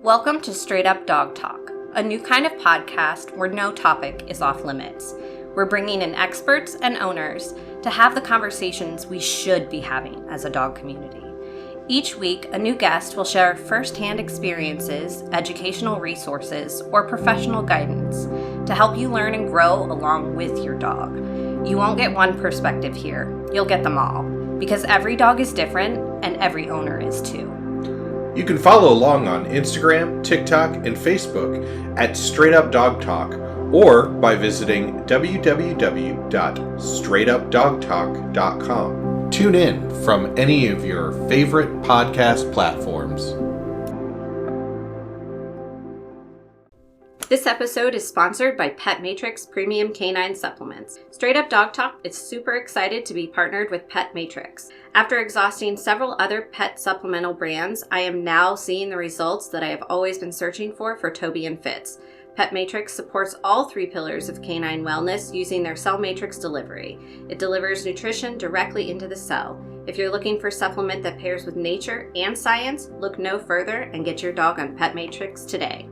Welcome to Straight Up Dog Talk, a new kind of podcast where no topic is off limits. We're bringing in experts and owners to have the conversations we should be having as a dog community. Each week, a new guest will share firsthand experiences, educational resources, or professional guidance to help you learn and grow along with your dog. You won't get one perspective here, you'll get them all, because every dog is different and every owner is too. You can follow along on Instagram, TikTok, and Facebook at Straight Up Dog Talk, or by visiting www.straightupdogtalk.com. Tune in from any of your favorite podcast platforms. This episode is sponsored by Pet Matrix Premium Canine Supplements. Straight Up Dog Talk is super excited to be partnered with Pet Matrix. After exhausting several other pet supplemental brands, I am now seeing the results that I have always been searching for Toby and Fitz. Pet Matrix supports all three pillars of canine wellness using their cell matrix delivery. It delivers nutrition directly into the cell. If you're looking for a supplement that pairs with nature and science, look no further and get your dog on Pet Matrix today.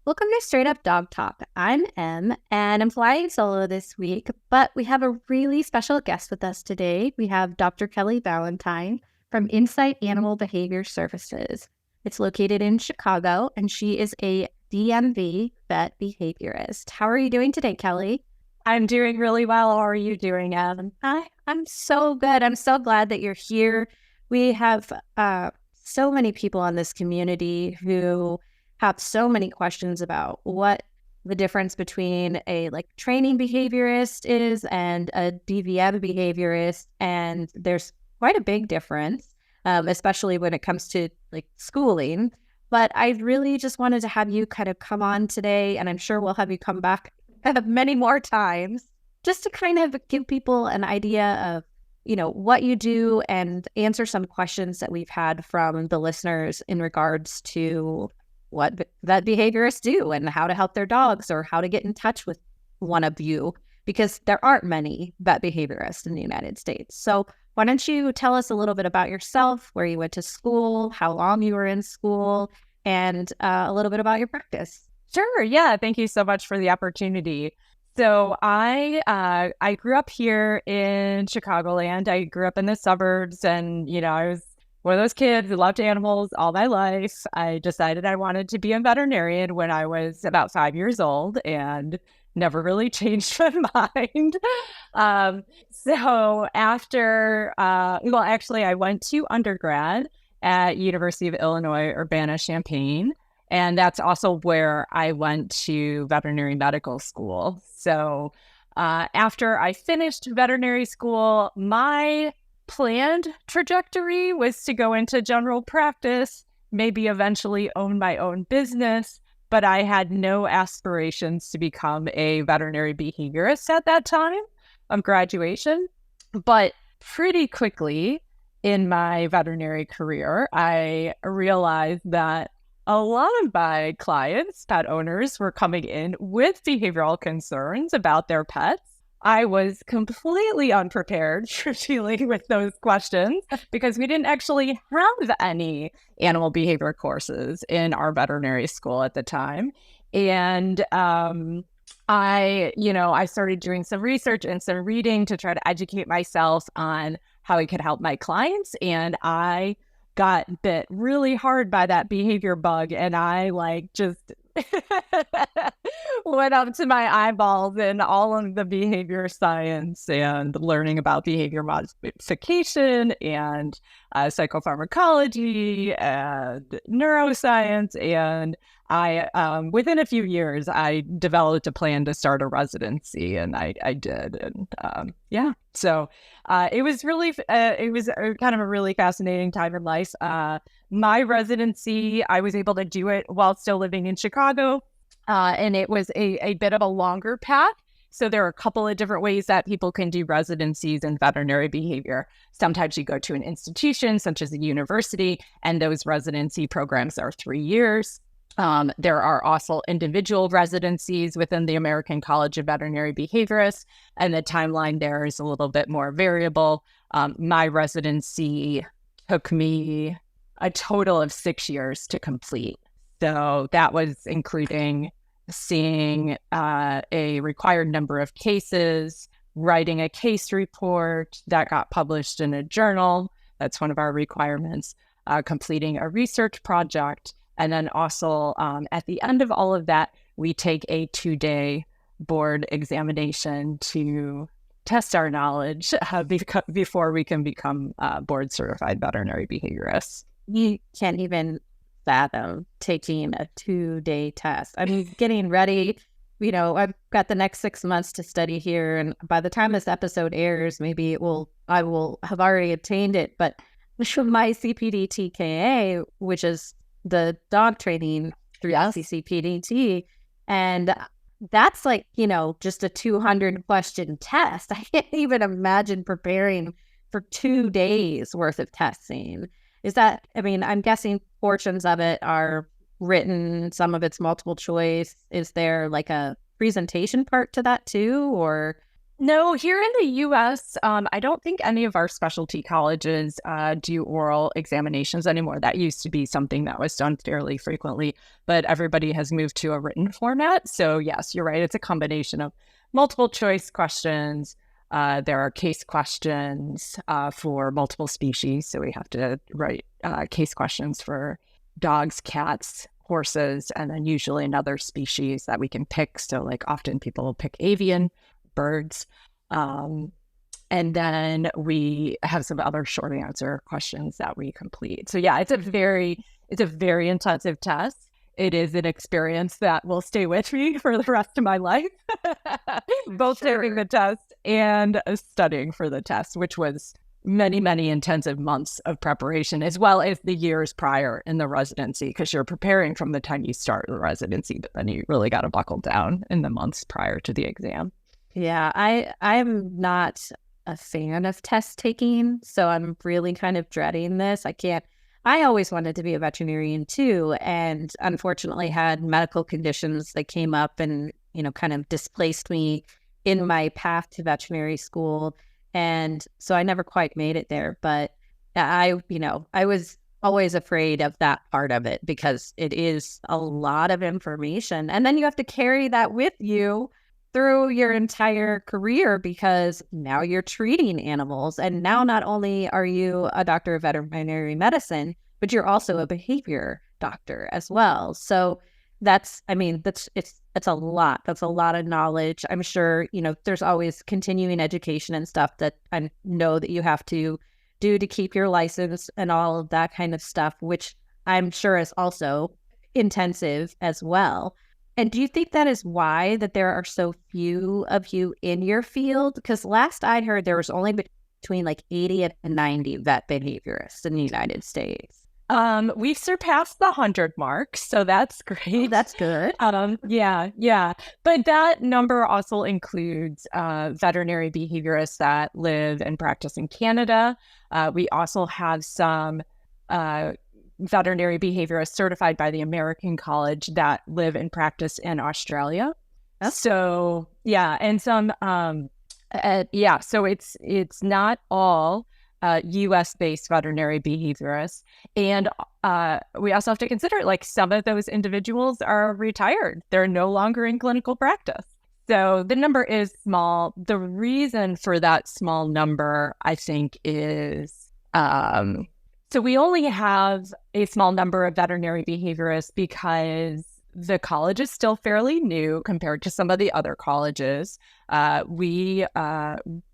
Welcome to Straight Up Dog Talk. I'm Em, and I'm flying solo this week, but we have a really special guest with us today. We have Dr. Kelly Valentine from Insight Animal Behavior Services. It's located in Chicago, and she is a DMV vet behaviorist. How are you doing today, Kelly? I'm doing really well. How are you doing, Em? I'm so good. I'm so glad that you're here. We have so many people on this community who have so many questions about what the difference between a training behaviorist is and a DVM behaviorist, and there's quite a big difference, especially when it comes to schooling. But I really just wanted to have you kind of come on today, and I'm sure we'll have you come back many more times, just to kind of give people an idea of what you do and answer some questions that we've had from the listeners in regards to what vet behaviorists do and how to help their dogs or how to get in touch with one of you, because there aren't many vet behaviorists in the United States. So why don't you tell us a little bit about yourself, where you went to school, how long you were in school, and a little bit about your practice. Sure. Yeah. Thank you so much for the opportunity. So I grew up here in Chicagoland. I grew up in the suburbs, and I was one of those kids who loved animals all my life. I decided I wanted to be a veterinarian when I was about 5 years old and never really changed my mind. So after, I went to undergrad at University of Illinois, Urbana-Champaign. And that's also where I went to veterinary medical school. So after I finished veterinary school, my planned trajectory was to go into general practice, maybe eventually own my own business, but I had no aspirations to become a veterinary behaviorist at that time of graduation. But pretty quickly in my veterinary career, I realized that a lot of my clients, pet owners, were coming in with behavioral concerns about their pets. I was completely unprepared for dealing with those questions because we didn't actually have any animal behavior courses in our veterinary school at the time. And I started doing some research and some reading to try to educate myself on how I could help my clients. And I got bit really hard by that behavior bug, and I just went up to my eyeballs in all of the behavior science and learning about behavior modification and psychopharmacology and neuroscience. And I, within a few years, I developed a plan to start a residency, and I did. And so it was really, it was kind of a really fascinating time in life. My residency, I was able to do it while still living in Chicago, and it was a bit of a longer path. So there are a couple of different ways that people can do residencies in veterinary behavior. Sometimes you go to an institution, such as a university, and those residency programs are 3 years. There are also individual residencies within the American College of Veterinary Behaviorists, and the timeline there is a little bit more variable. My residency took me a total of 6 years to complete. So that was including seeing a required number of cases, writing a case report that got published in a journal. That's one of our requirements, completing a research project. And then also at the end of all of that, we take a 2-day board examination to test our knowledge before we can become board certified veterinary behaviorists. You can't even fathom taking a 2-day test. I mean, getting ready, I've got the next 6 months to study here. And by the time this episode airs, maybe I will have already obtained it. But my CPD TKA, which is the dog training through CCPDT, and that's like, just a 200 question test. I can't even imagine preparing for 2 days worth of testing. I'm guessing portions of it are written, some of it's multiple choice. Is there like a presentation part to that too, or? No, here in the U.S., I don't think any of our specialty colleges do oral examinations anymore. That used to be something that was done fairly frequently, but everybody has moved to a written format. So yes, you're right. It's a combination of multiple choice questions. There are case questions for multiple species. So we have to write case questions for dogs, cats, horses, and then usually another species that we can pick. So like often people will pick avian birds. And then we have some other short answer questions that we complete. So yeah, it's a very intensive test. It is an experience that will stay with me for the rest of my life, both taking the test and studying for the test, which was many, many intensive months of preparation, as well as the years prior in the residency, because you're preparing from the time you start the residency, but then you really got to buckle down in the months prior to the exam. Yeah, I'm not a fan of test taking, so I'm really kind of dreading this. I always wanted to be a veterinarian too, and unfortunately had medical conditions that came up and, kind of displaced me in my path to veterinary school. And so I never quite made it there, but I was always afraid of that part of it because it is a lot of information. And then you have to carry that with you through your entire career because now you're treating animals. And now not only are you a doctor of veterinary medicine, but you're also a behavior doctor as well. So it's a lot. That's a lot of knowledge. I'm sure, there's always continuing education and stuff that I know that you have to do to keep your license and all of that kind of stuff, which I'm sure is also intensive as well. And do you think that is why that there are so few of you in your field? Because last I heard, there was only between like 80 and 90 vet behaviorists in the United States. We've surpassed the 100 mark, so that's great. Oh, that's good. Yeah. But that number also includes veterinary behaviorists that live and practice in Canada. We also have some veterinary behaviorists certified by the American College that live and practice in Australia. Oh. So yeah, and some so it's not all U.S.-based veterinary behaviorists. And we also have to consider, like, some of those individuals are retired. They're no longer in clinical practice. So the number is small. The reason for that small number, I think, is so we only have a small number of veterinary behaviorists because the college is still fairly new compared to some of the other colleges. We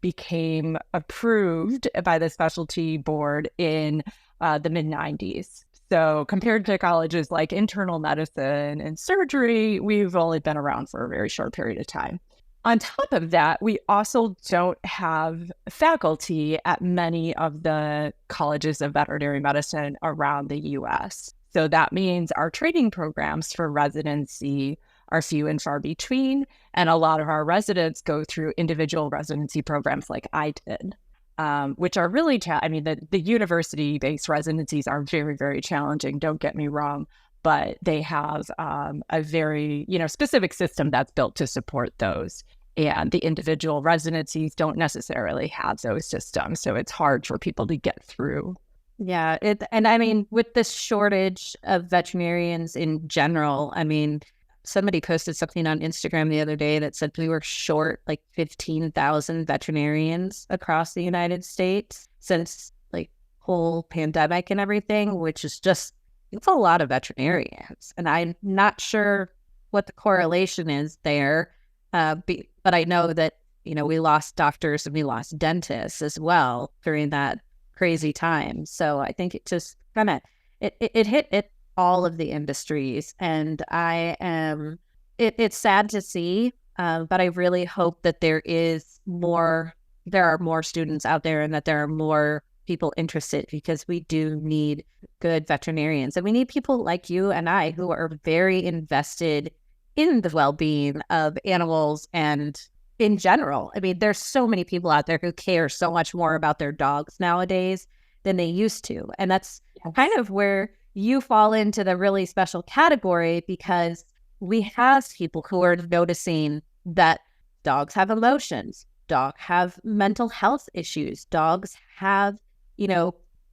became approved by the specialty board in the mid-90s. So compared to colleges like internal medicine and surgery, we've only been around for a very short period of time. On top of that, we also don't have faculty at many of the colleges of veterinary medicine around the U.S. So that means our training programs for residency are few and far between. And a lot of our residents go through individual residency programs like I did, which are really, the university-based residencies are very, very challenging. Don't get me wrong, but they have a very, specific system that's built to support those. And the individual residencies don't necessarily have those systems. So it's hard for people to get through Yeah. And I mean, with this shortage of veterinarians in general, I mean, somebody posted something on Instagram the other day that said we were short like 15,000 veterinarians across the United States since like whole pandemic and everything, which is just, it's a lot of veterinarians. And I'm not sure what the correlation is there. But I know that, we lost doctors and we lost dentists as well during that crazy time. So I think it just kind of, it hit all of the industries. And it's sad to see, but I really hope that there are more students out there and that there are more people interested, because we do need good veterinarians. And we need people like you and I who are very invested in the well-being of animals and in general. I mean, there's so many people out there who care so much more about their dogs nowadays than they used to. And that's kind of where you fall into the really special category, because we have people who are noticing that dogs have emotions, dogs have mental health issues, dogs have,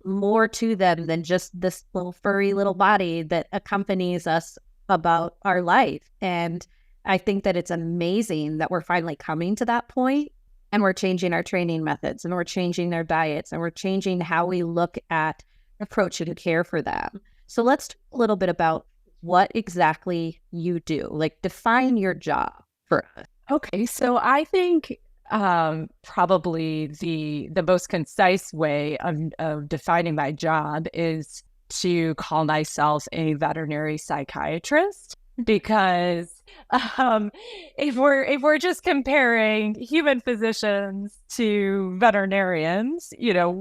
more to them than just this little furry little body that accompanies us about our life. And I think that it's amazing that we're finally coming to that point, and we're changing our training methods, and we're changing their diets, and we're changing how we look at approach to care for them. So let's talk a little bit about what exactly you do. Like, define your job for us. Okay, so I think probably the most concise way of defining my job is to call myself a veterinary psychiatrist, because if we're just comparing human physicians to veterinarians,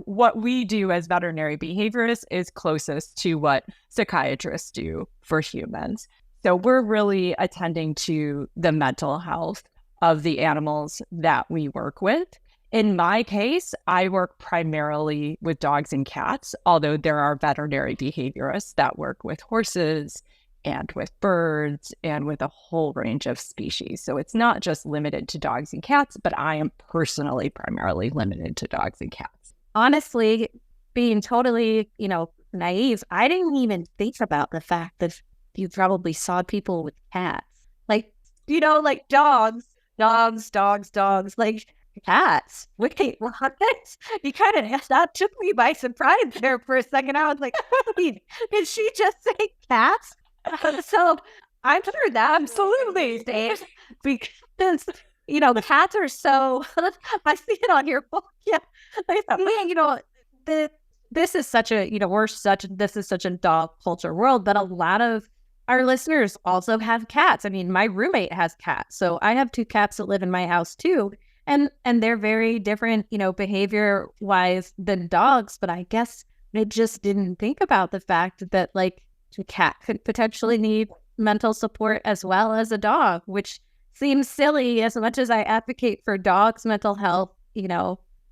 what we do as veterinary behaviorists is closest to what psychiatrists do for humans. So we're really attending to the mental health of the animals that we work with. In my case, I work primarily with dogs and cats, although there are veterinary behaviorists that work with horses and with birds and with a whole range of species. So it's not just limited to dogs and cats, but I am personally primarily limited to dogs and cats. Honestly, being totally, naive, I didn't even think about the fact that you probably saw people with cats. Like, like dogs, like cats. Wait, what? You that took me by surprise there for a second. I was like, did she just say cats? So I'm sure that absolutely because the cats are so. I see it on your book. Yeah, this is such a this is such a dog culture world, but a lot of our listeners also have cats. I mean, my roommate has cats, so I have 2 cats that live in my house too, and they're very different, behavior wise than dogs. But I guess I just didn't think about the fact that like a cat could potentially need mental support as well as a dog, which seems silly. As much as I advocate for dogs' mental health,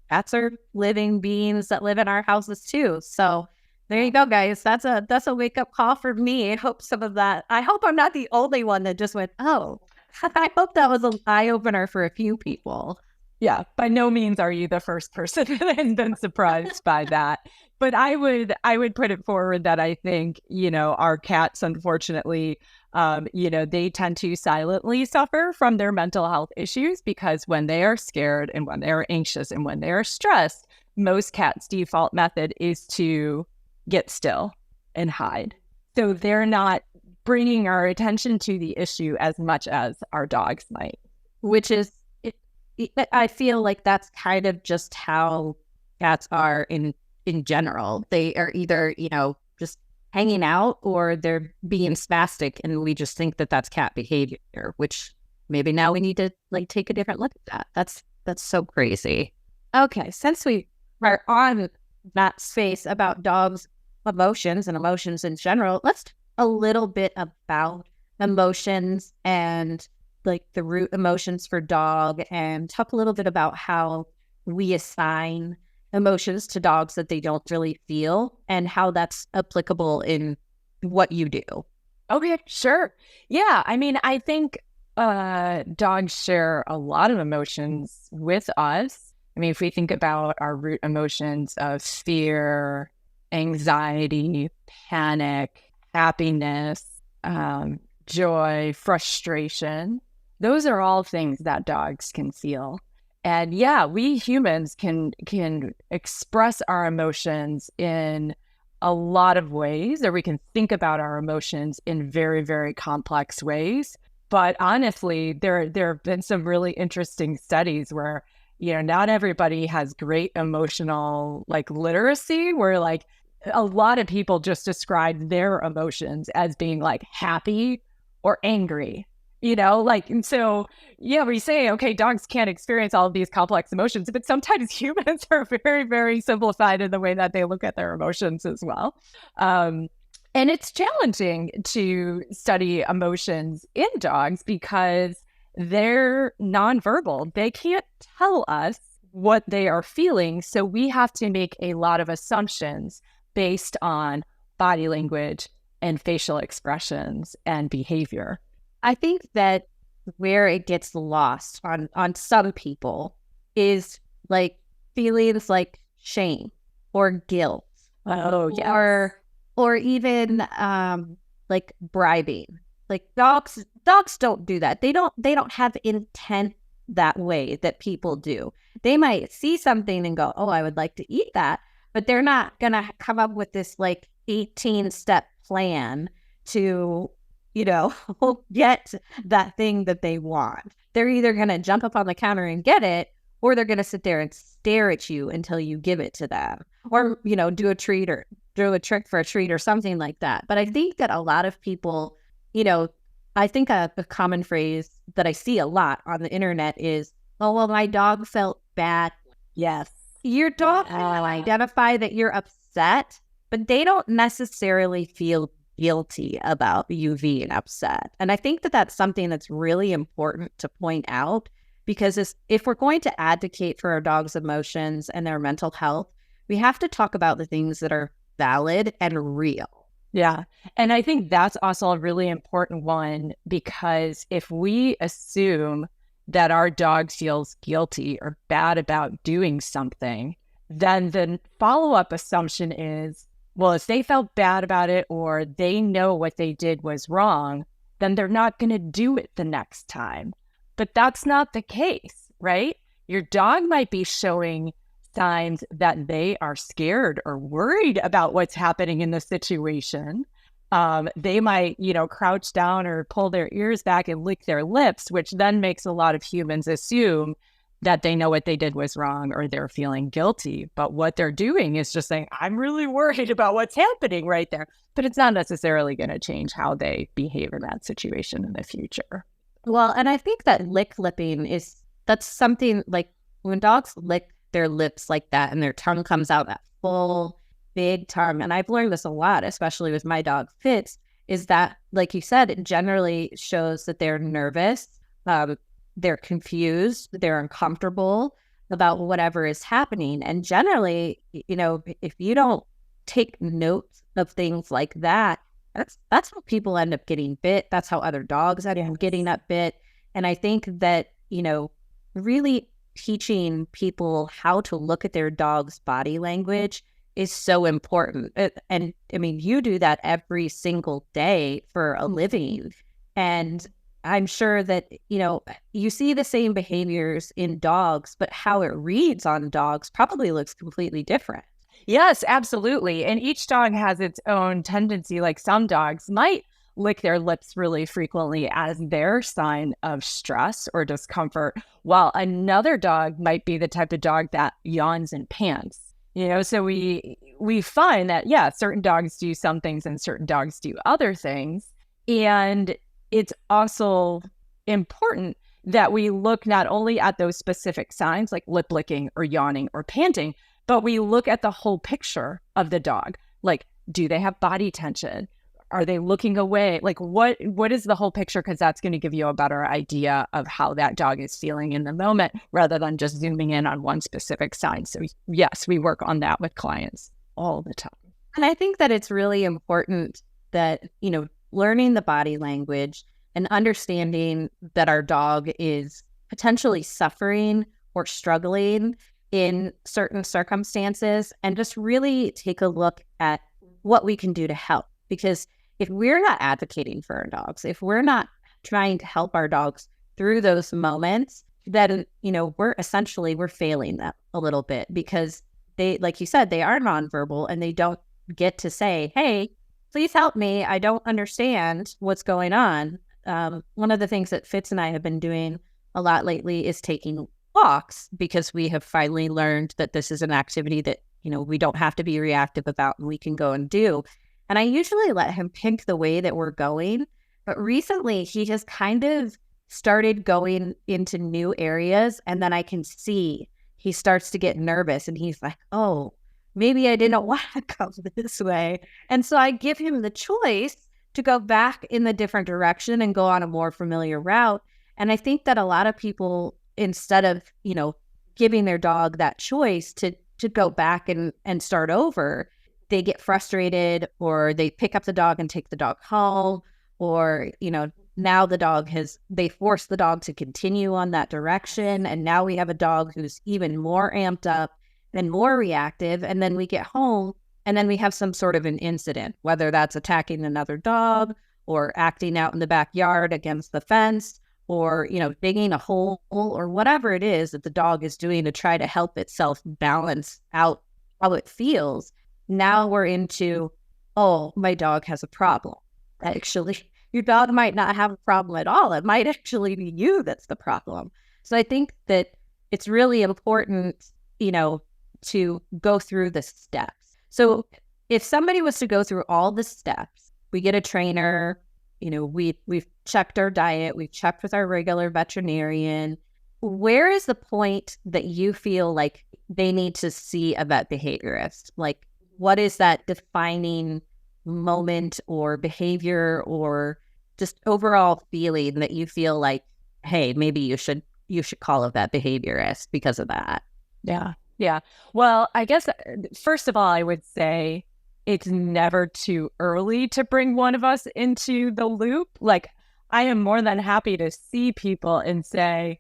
cats are living beings that live in our houses too. So there you go, guys. That's a wake up call for me. I hope I'm not the only one that just went, oh, I hope that was an eye opener for a few people. Yeah, by no means are you the first person that has been surprised by that. But I would put it forward that I think, our cats, unfortunately, they tend to silently suffer from their mental health issues, because when they are scared and when they are anxious and when they are stressed, most cats' default method is to get still and hide. So they're not bringing our attention to the issue as much as our dogs might. Which is, I feel like that's kind of just how cats are in general. They are either, just hanging out, or they're being spastic, and we just think that that's cat behavior, which maybe now we need to like take a different look at that. That's so crazy. Okay, since we are on that space about dogs' emotions and emotions in general, let's talk a little bit about emotions and like the root emotions for dog, and talk a little bit about how we assign emotions to dogs that they don't really feel, and how that's applicable in what you do. Okay, sure. Yeah, I mean, I think dogs share a lot of emotions with us. I mean, if we think about our root emotions of fear anxiety, panic, happiness, joy, frustration. Those are all things that dogs can feel. And yeah, we humans can express our emotions in a lot of ways, or we can think about our emotions in very, very complex ways. But honestly, there have been some really interesting studies where, not everybody has great emotional literacy, where a lot of people just describe their emotions as being happy or angry. And so, yeah, we say, okay, dogs can't experience all of these complex emotions, but sometimes humans are very, very simplified in the way that they look at their emotions as well. And it's challenging to study emotions in dogs because they're nonverbal. They can't tell us what they are feeling. So we have to make a lot of assumptions based on body language and facial expressions and behavior. I think that where it gets lost on some people is feelings like shame or guilt. Oh, yes. Or even bribing. Dogs don't do that. They don't have intent that way that people do. They might see something and go, "Oh, I would like to eat that," but they're not gonna come up with this 18-step plan to get that thing that they want. They're either going to jump up on the counter and get it, or they're going to sit there and stare at you until you give it to them, or, do a treat or do a trick for a treat or something like that. But I think that a lot of people, I think a common phrase that I see a lot on the internet is, "Oh, well, my dog felt bad." Yes. Your dog will identify that you're upset, but they don't necessarily feel guilty about you being upset. And I think that that's something that's really important to point out, because if we're going to advocate for our dog's emotions and their mental health, we have to talk about the things that are valid and real. Yeah. And I think that's also a really important one, because if we assume that our dog feels guilty or bad about doing something, then the follow-up assumption is, well, if they felt bad about it or they know what they did was wrong, then they're not going to do it the next time. But that's not the case, right? Your dog might be showing signs that they are scared or worried about what's happening in the situation. They might, crouch down or pull their ears back and lick their lips, which then makes a lot of humans assume that they know what they did was wrong or they're feeling guilty. But what they're doing is just saying, I'm really worried about what's happening right there. But it's not necessarily going to change how they behave in that situation in the future. Well, and I think that lipping that's something when dogs lick their lips like that and their tongue comes out, that full big tongue. And I've learned this a lot, especially with my dog Fitz, is that, like you said, it generally shows that they're nervous. They're confused, they're uncomfortable about whatever is happening. And generally, if you don't take notes of things like that, that's how people end up getting bit. That's how other dogs end up getting up bit. And I think that, really teaching people how to look at their dog's body language is so important. And I mean, you do that every single day for a living. And I'm sure that, you see the same behaviors in dogs, but how it reads on dogs probably looks completely different. Yes, absolutely. And each dog has its own tendency. Like some dogs might lick their lips really frequently as their sign of stress or discomfort, while another dog might be the type of dog that yawns and pants. So we find that, yeah, certain dogs do some things and certain dogs do other things. And it's also important that we look not only at those specific signs like lip licking or yawning or panting, but we look at the whole picture of the dog. Like, do they have body tension? Are they looking away? Like, what is the whole picture? Because that's going to give you a better idea of how that dog is feeling in the moment, rather than just zooming in on one specific sign. So yes, we work on that with clients all the time. And I think that it's really important that, learning the body language and understanding that our dog is potentially suffering or struggling in certain circumstances and just really take a look at what we can do to help. Because if we're not advocating for our dogs, if we're not trying to help our dogs through those moments, then, we're failing them a little bit, because they, like you said, they are nonverbal and they don't get to say, hey, please help me. I don't understand what's going on. One of the things that Fitz and I have been doing a lot lately is taking walks, because we have finally learned that this is an activity that, we don't have to be reactive about and we can go and do. And I usually let him pick the way that we're going. But recently he has kind of started going into new areas, and then I can see he starts to get nervous and he's like, oh, maybe I didn't want to go this way. And so I give him the choice to go back in the different direction and go on a more familiar route. And I think that a lot of people, instead of, giving their dog that choice to go back and start over, they get frustrated, or they pick up the dog and take the dog home, or, now they force the dog to continue on that direction. And now we have a dog who's even more amped up and more reactive. And then we get home and then we have some sort of an incident, whether that's attacking another dog or acting out in the backyard against the fence, or, digging a hole, or whatever it is that the dog is doing to try to help itself balance out how it feels. Now we're into, oh, my dog has a problem. Actually, your dog might not have a problem at all. It might actually be you that's the problem. So I think that it's really important, to go through the steps. So if somebody was to go through all the steps, we get a trainer, we've checked our diet, we've checked with our regular veterinarian. Where is the point that you feel like they need to see a vet behaviorist? Like, what is that defining moment or behavior or just overall feeling that you feel like, hey, maybe you should call a vet behaviorist because of that? Yeah. Well, I guess, first of all, I would say it's never too early to bring one of us into the loop. Like, I am more than happy to see people and say,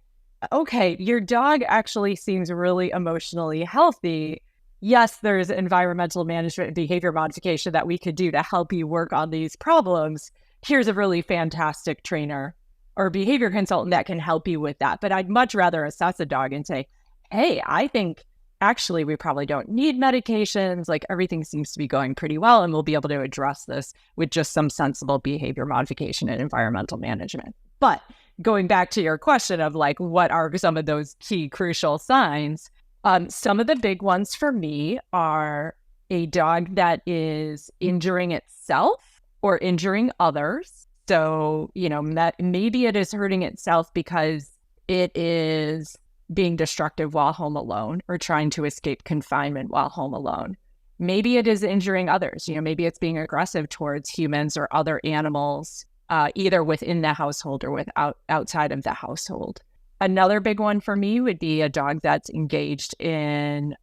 okay, your dog actually seems really emotionally healthy. Yes, there's environmental management and behavior modification that we could do to help you work on these problems. Here's a really fantastic trainer or behavior consultant that can help you with that. But I'd much rather assess a dog and say, hey, I think actually we probably don't need medications. Like, everything seems to be going pretty well, and we'll be able to address this with just some sensible behavior modification and environmental management. But going back to your question of like, what are some of those key crucial signs? Some of the big ones for me are a dog that is injuring itself or injuring others. So, maybe it is hurting itself because it is being destructive while home alone or trying to escape confinement while home alone. Maybe it is injuring others. Maybe it's being aggressive towards humans or other animals, either within the household or outside of the household. Another big one for me would be a dog that's engaged in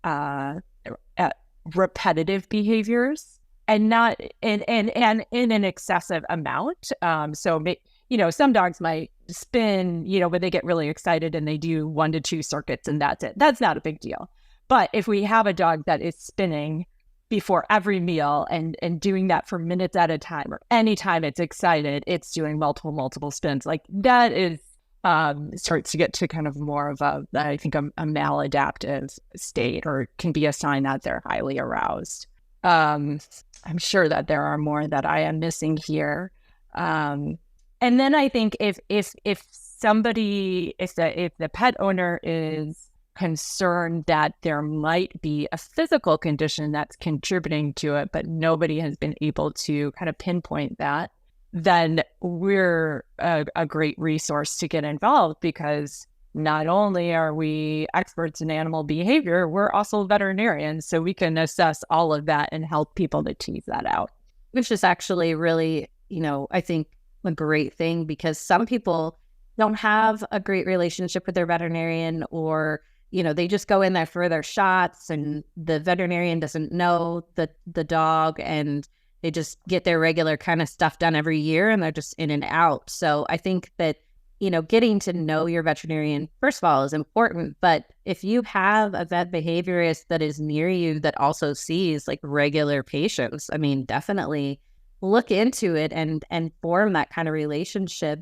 repetitive behaviors and not in an excessive amount. Some dogs might spin, when they get really excited and they do 1 to 2 circuits and that's it. That's not a big deal. But if we have a dog that is spinning before every meal and doing that for minutes at a time, or anytime it's excited, it's doing multiple spins, like that is starts to get to kind of more of a maladaptive state, or can be a sign that they're highly aroused. I'm sure that there are more that I am missing here. And then I think if the pet owner is concerned that there might be a physical condition that's contributing to it, but nobody has been able to kind of pinpoint that, then we're a great resource to get involved, because not only are we experts in animal behavior, we're also veterinarians, so we can assess all of that and help people to tease that out. Which is actually really, I think a great thing, because some people don't have a great relationship with their veterinarian, or, they just go in there for their shots and the veterinarian doesn't know the dog, and they just get their regular kind of stuff done every year and they're just in and out. So I think that getting to know your veterinarian, first of all, is important. But if you have a vet behaviorist that is near you that also sees like regular patients, I mean, definitely look into it and form that kind of relationship,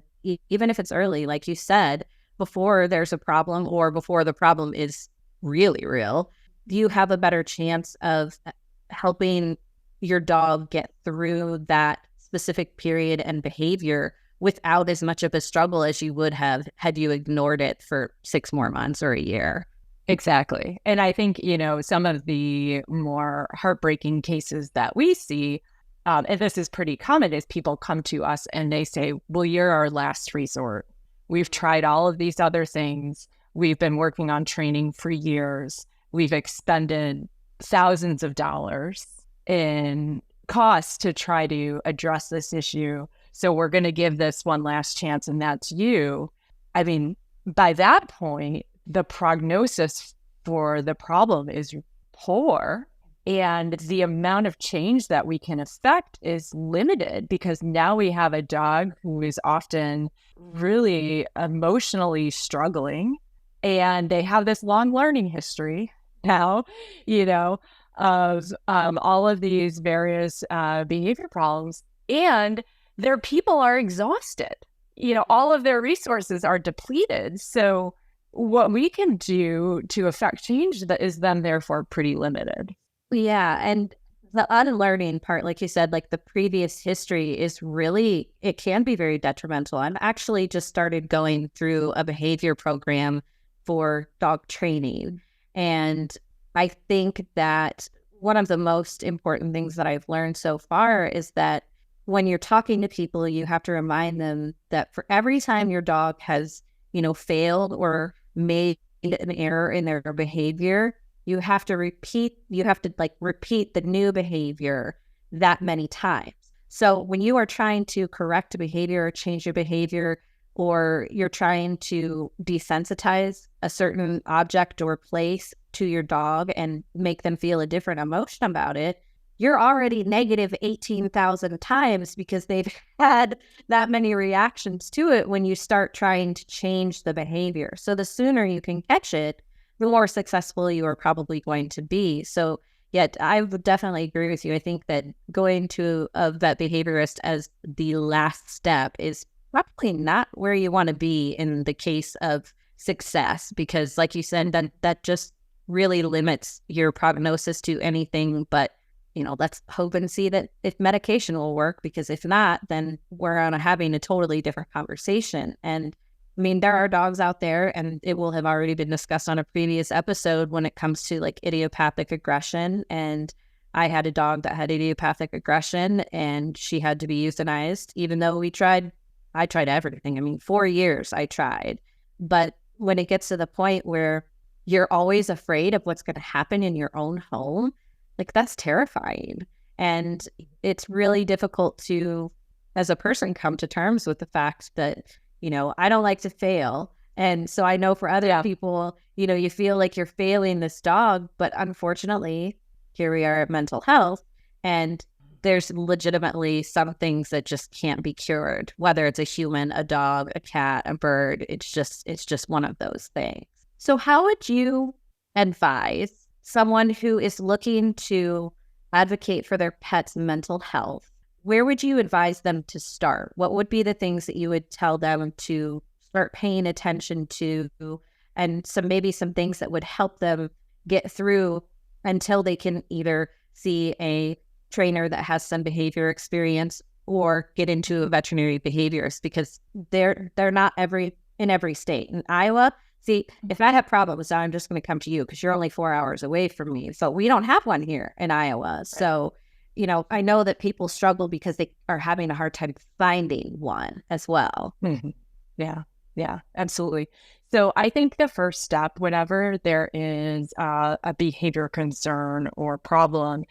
even if it's early, like you said, before there's a problem or before the problem is really real. You have a better chance of helping your dog get through that specific period and behavior without as much of a struggle as you would have had you ignored it for 6 more months or a year. Exactly. And I think, some of the more heartbreaking cases that we see, and this is pretty common, is people come to us and they say, well, you're our last resort. We've tried all of these other things. We've been working on training for years. We've expended thousands of dollars in costs to try to address this issue. So we're going to give this one last chance, and that's you. I mean, by that point, the prognosis for the problem is poor, and the amount of change that we can affect is limited because now we have a dog who is often really emotionally struggling, and they have this long learning history now, of all of these various behavior problems, and their people are exhausted. All of their resources are depleted. So what we can do to affect change that is then therefore pretty limited. Yeah. And the unlearning part, like you said, like the previous history is really, it can be very detrimental. I'm actually just started going through a behavior program for dog training. And I think that one of the most important things that I've learned so far is that when you're talking to people, you have to remind them that for every time your dog has, failed or made an error in their behavior, you have to repeat the new behavior that many times. So when you are trying to correct a behavior or change your behavior, or you're trying to desensitize a certain object or place to your dog and make them feel a different emotion about it, you're already negative 18,000 times because they've had that many reactions to it when you start trying to change the behavior. So the sooner you can catch it, the more successful you are probably going to be. So yet I would definitely agree with you. I think that going to a vet behaviorist as the last step is probably not where you want to be in the case of success, because like you said, that just really limits your prognosis to anything but, let's hope and see that if medication will work, because if not, then we're having a totally different conversation. And I mean, there are dogs out there, and it will have already been discussed on a previous episode when it comes to like idiopathic aggression. And I had a dog that had idiopathic aggression and she had to be euthanized, even though I tried everything. I mean, 4 years I tried. But when it gets to the point where you're always afraid of what's going to happen in your own home, like that's terrifying. And it's really difficult to, as a person, come to terms with the fact that, I don't like to fail. And so I know for other people, you feel like you're failing this dog, but unfortunately, here we are at mental health, and there's legitimately some things that just can't be cured, whether it's a human, a dog, a cat, a bird. It's just one of those things. So how would you advise someone who is looking to advocate for their pet's mental health? Where would you advise them to start? What would be the things that you would tell them to start paying attention to, and maybe some things that would help them get through until they can either see a trainer that has some behavior experience or get into a veterinary behaviorist, because they're not in every state. In Iowa, see, if I have problems, I'm just going to come to you because you're only 4 hours away from me. So we don't have one here in Iowa. So, I know that people struggle because they are having a hard time finding one as well. Mm-hmm. Yeah, absolutely. So I think the first step, whenever there is a behavior concern or problem,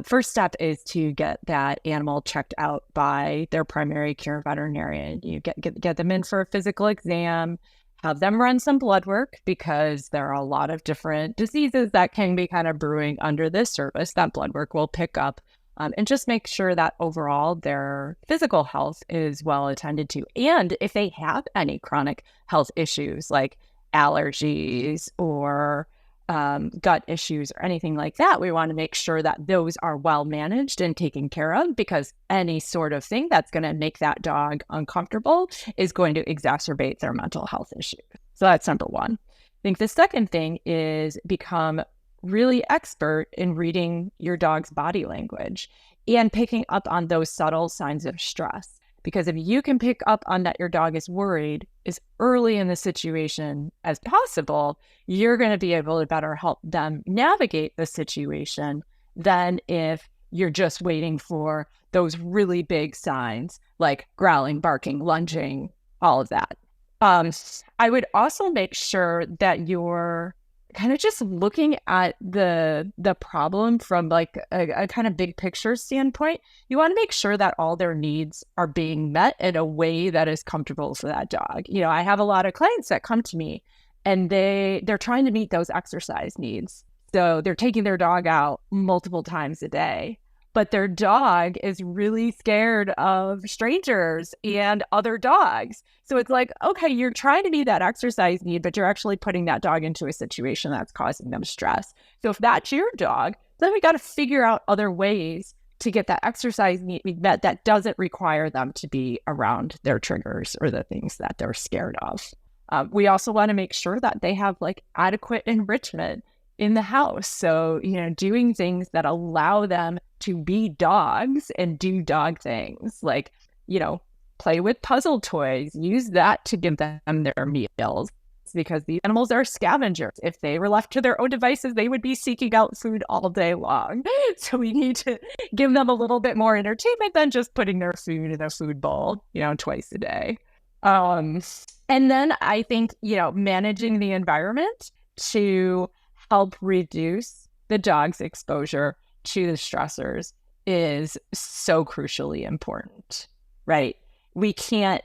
first step is to get that animal checked out by their primary care veterinarian. You get them in for a physical exam, have them run some blood work, because there are a lot of different diseases that can be kind of brewing under this surface. That blood work will pick up and just make sure that overall their physical health is well attended to. And if they have any chronic health issues like allergies or gut issues or anything like that, we want to make sure that those are well managed and taken care of, because any sort of thing that's going to make that dog uncomfortable is going to exacerbate their mental health issues. So that's number one. I think the second thing is become really expert in reading your dog's body language and picking up on those subtle signs of stress. Because if you can pick up on that your dog is worried as early in the situation as possible, you're going to be able to better help them navigate the situation than if you're just waiting for those really big signs like growling, barking, lunging, all of that. I would also make sure that you're kind of just looking at the problem from like a kind of big picture standpoint. You want to make sure that all their needs are being met in a way that is comfortable for that dog. You know, I have a lot of clients that come to me and they're trying to meet those exercise needs. So they're taking their dog out multiple times a day, but their dog is really scared of strangers and other dogs. So it's like, okay, you're trying to meet that exercise need, but you're actually putting that dog into a situation that's causing them stress. So if that's your dog, then we got to figure out other ways to get that exercise need met that doesn't require them to be around their triggers or the things that they're scared of. We also want to make sure that they have like adequate enrichment in the house. So, you know, doing things that allow them to be dogs and do dog things like, you know, play with puzzle toys, use that to give them their meals, because these animals are scavengers. If they were left to their own devices, they would be seeking out food all day long. So we need to give them a little bit more entertainment than just putting their food in a food bowl, you know, twice a day. And then I think, you know, managing the environment to help reduce the dog's exposure to the stressors is so crucially important, right? We can't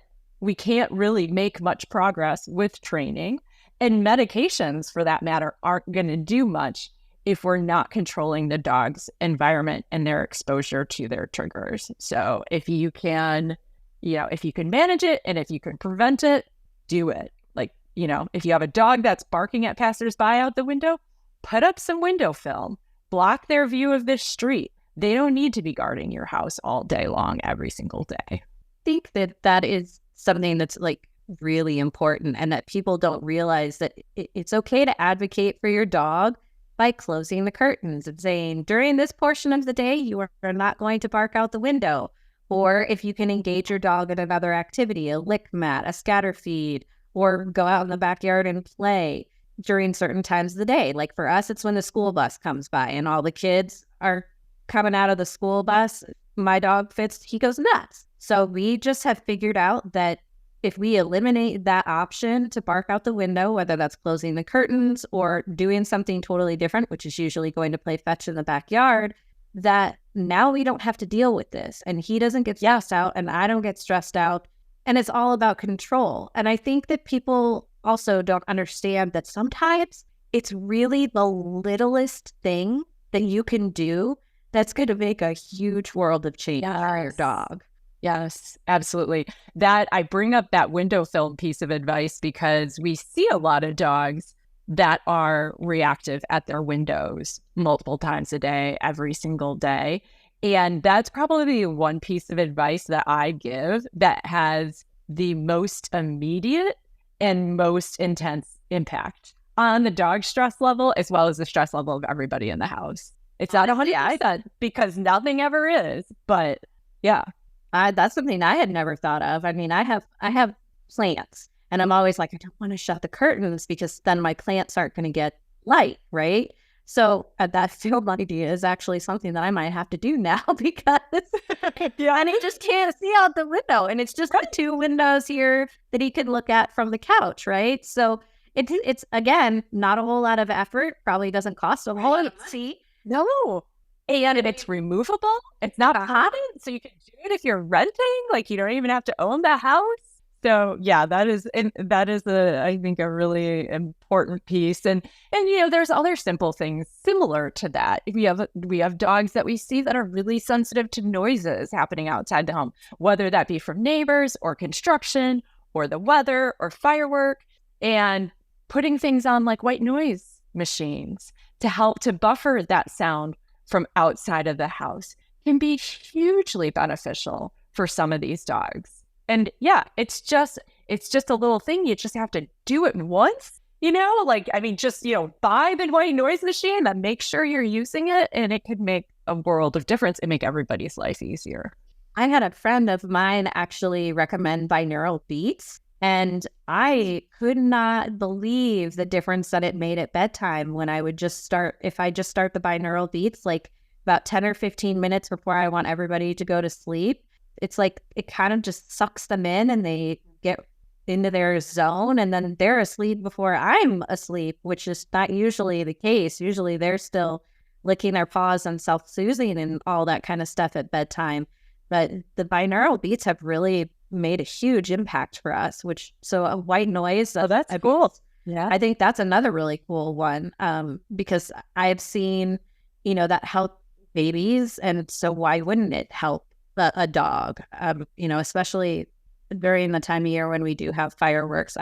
really make much progress with training, and medications for that matter aren't going to do much if we're not controlling the dog's environment and their exposure to their triggers. So if you can, you know, if you can manage it and if you can prevent it, do it. Like, you know, if you have a dog that's barking at passersby out the window, put up some window film, block their view of the street. They don't need to be guarding your house all day long, every single day. I think that is something that's like really important, and that people don't realize that it's okay to advocate for your dog by closing the curtains and saying, during this portion of the day, you are not going to bark out the window. Or if you can engage your dog in another activity, a lick mat, a scatter feed, or go out in the backyard and play during certain times of the day. Like for us, it's when the school bus comes by and all the kids are coming out of the school bus. My dog Fitz, he goes nuts. So we just have figured out that if we eliminate that option to bark out the window, whether that's closing the curtains or doing something totally different, which is usually going to play fetch in the backyard, that now we don't have to deal with this. And he doesn't get stressed out and I don't get stressed out. And it's all about control. And I think that people also don't understand that sometimes it's really the littlest thing that you can do that's going to make a huge world of change for your dog. Yes, absolutely. That I bring up that window film piece of advice because we see a lot of dogs that are reactive at their windows multiple times a day, every single day. And that's probably one piece of advice that I give that has the most immediate and most intense impact on the dog stress level, as well as the stress level of everybody in the house. It's not 100% because nothing ever is, but yeah. That's something I had never thought of. I mean, I have plants, and I'm always like, I don't want to shut the curtains because then my plants aren't going to get light, right? So that film idea is actually something that I might have to do now because and he just can't see out the window, and it's just the two windows here that he can look at from the couch, right? So it's again not a whole lot of effort. Probably doesn't cost a whole lot of money. No. And it's removable. It's not haunted, so you can do it if you're renting. Like, you don't even have to own the house. So yeah, that is I think a really important piece. And you know, there's other simple things similar to that. We have dogs that we see that are really sensitive to noises happening outside the home, whether that be from neighbors or construction or the weather or firework, and putting things on like white noise machines to help to buffer that sound from outside of the house can be hugely beneficial for some of these dogs. And yeah, it's just a little thing. You just have to do it once, you know, like, I mean, just, you know, buy the white noise machine and make sure you're using it. And it could make a world of difference and make everybody's life easier. I had a friend of mine actually recommend binaural beats, and I could not believe the difference that it made at bedtime when I would if I just start the binaural beats, like about 10 or 15 minutes before I want everybody to go to sleep. It's like it kind of just sucks them in and they get into their zone, and then they're asleep before I'm asleep, which is not usually the case. Usually they're still licking their paws and self-soothing and all that kind of stuff at bedtime. But the binaural beats have really made a huge impact for us, so a white noise. Oh, that's cool. Yeah. I think that's another really cool one, because I've seen, you know, that help babies. And so why wouldn't it help a dog, you know, especially during the time of year when we do have fireworks.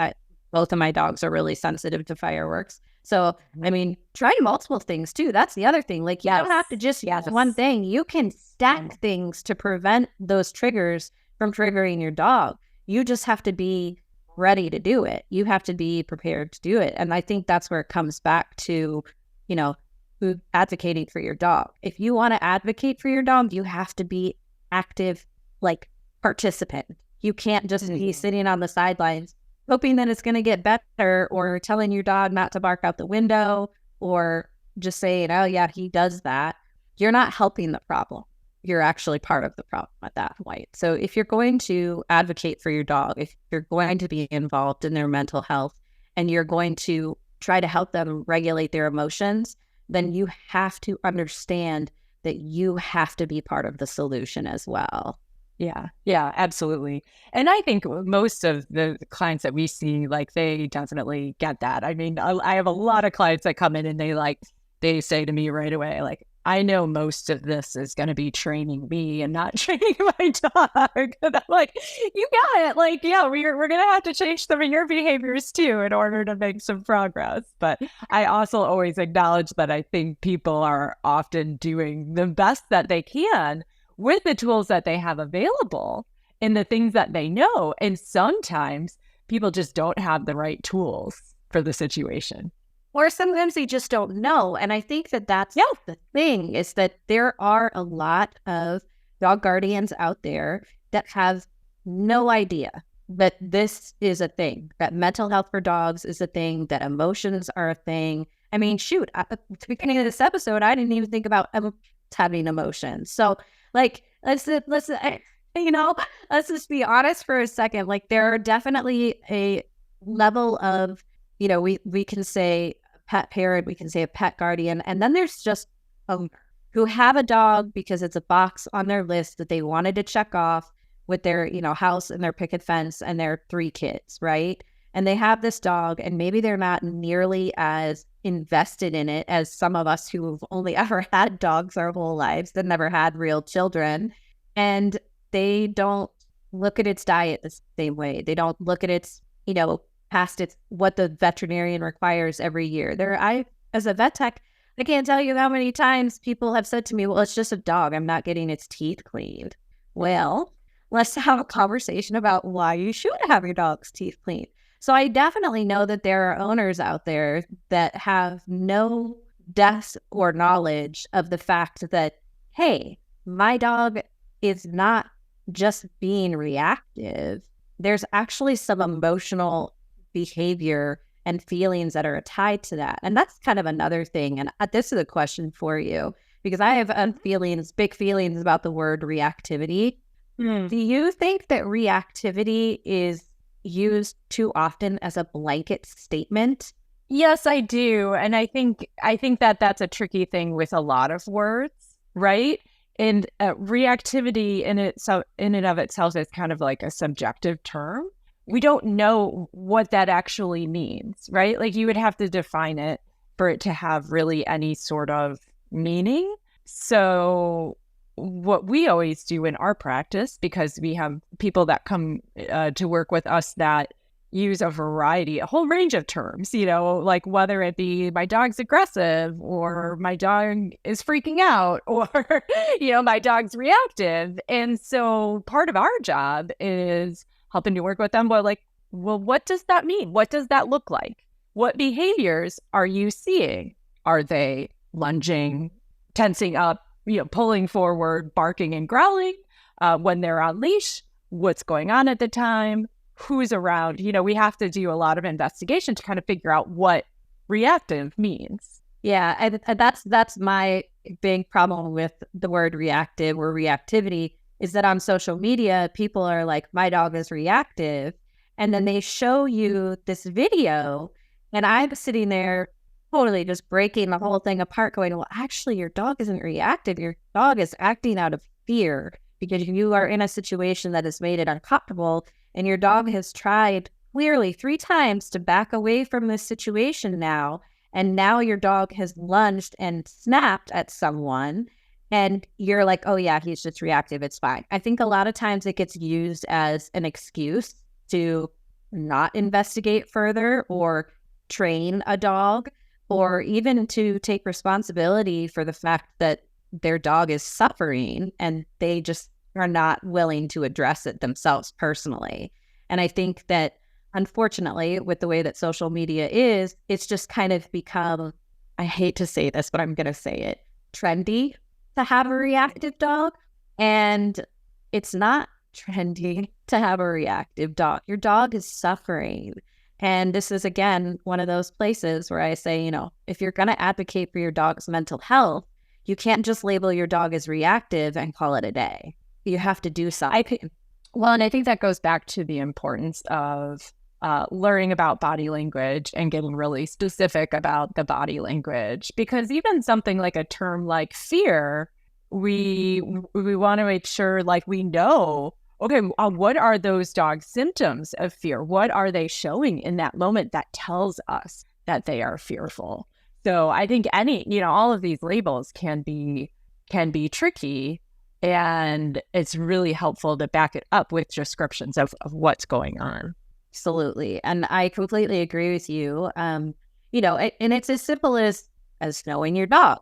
Both of my dogs are really sensitive to fireworks. So, I mean, try multiple things too. That's the other thing. Like, you don't have to just use one thing. You can stack things to prevent those triggers from triggering your dog. You just have to be ready to do it. You have to be prepared to do it. And I think that's where it comes back to, you know, advocating for your dog. If you want to advocate for your dog, you have to be active, like participant. You can't just be sitting on the sidelines hoping that it's going to get better, or telling your dog not to bark out the window, or just saying, oh yeah, he does that. You're not helping the problem. You're actually part of the problem at that point. So if you're going to advocate for your dog, if you're going to be involved in their mental health, and you're going to try to help them regulate their emotions, then you have to understand that you have to be part of the solution as well. Yeah, absolutely. And I think most of the clients that we see, like, they definitely get that. I mean, I have a lot of clients that come in and they say to me right away, like, I know most of this is going to be training me and not training my dog. And I'm like, you got it. Like, yeah, we're going to have to change some of your behaviors too in order to make some progress. But I also always acknowledge that I think people are often doing the best that they can with the tools that they have available and the things that they know. And sometimes people just don't have the right tools for the situation. Or sometimes they just don't know. And I think that that's the thing, is that there are a lot of dog guardians out there that have no idea that this is a thing, that mental health for dogs is a thing, that emotions are a thing. I mean, shoot, at the beginning of this episode, I didn't even think about having emotions. So, like, let's you know, let's just be honest for a second. Like, there are definitely a level of, you know, we can say pet parent, we can say a pet guardian, and then there's just owners who have a dog because it's a box on their list that they wanted to check off with their, you know, house and their picket fence and their 3 kids, right? And they have this dog, and maybe they're not nearly as invested in it as some of us who've only ever had dogs our whole lives, that never had real children. And they don't look at its diet the same way. They don't look at its, you know, past its, what the veterinarian requires every year. As a vet tech, I can't tell you how many times people have said to me, well, it's just a dog. I'm not getting its teeth cleaned. Well, let's have a conversation about why you should have your dog's teeth cleaned. So I definitely know that there are owners out there that have no depth or knowledge of the fact that, hey, my dog is not just being reactive. There's actually some emotional behavior and feelings that are tied to that. And that's kind of another thing. And this is a question for you, because I have big feelings about the word reactivity. Do you think that reactivity is used too often as a blanket statement? Yes, I do. And I think that that's a tricky thing with a lot of words, right? And reactivity in and of itself is kind of like a subjective term, we don't know what that actually means, right? Like you would have to define it for it to have really any sort of meaning. So what we always do in our practice, because we have people that come to work with us that use a whole range of terms, like whether it be my dog's aggressive or my dog is freaking out or, my dog's reactive. And so part of our job is helping to work with them. Well, what does that mean? What does that look like? What behaviors are you seeing? Are they lunging, tensing up, pulling forward, barking and growling when they're on leash? What's going on at the time? Who's around? We have to do a lot of investigation to kind of figure out what reactive means. Yeah, and that's my big problem with the word reactive or reactivity, is that on social media, people are like, my dog is reactive. And then they show you this video, and I'm sitting there totally just breaking the whole thing apart going, well, actually, your dog isn't reactive. Your dog is acting out of fear because you are in a situation that has made it uncomfortable. And your dog has tried clearly 3 times to back away from this situation now. And now your dog has lunged and snapped at someone. And you're like, oh, yeah, he's just reactive. It's fine. I think a lot of times it gets used as an excuse to not investigate further or train a dog, or even to take responsibility for the fact that their dog is suffering and they just are not willing to address it themselves personally. And I think that, unfortunately, with the way that social media is, it's just kind of become, I hate to say this, but I'm going to say it, trendy to have a reactive dog. And it's not trendy to have a reactive dog. Your dog is suffering. And this is, again, one of those places where I say, if you're going to advocate for your dog's mental health, you can't just label your dog as reactive and call it a day. You have to do something. Well, and I think that goes back to the importance of learning about body language and getting really specific about the body language, because even something like a term like fear, we want to make sure we know, okay, what are those dogs' symptoms of fear? What are they showing in that moment that tells us that they are fearful? So I think all of these labels can be tricky. And it's really helpful to back it up with descriptions of what's going on. Absolutely. And I completely agree with you. And it's as simple as knowing your dog.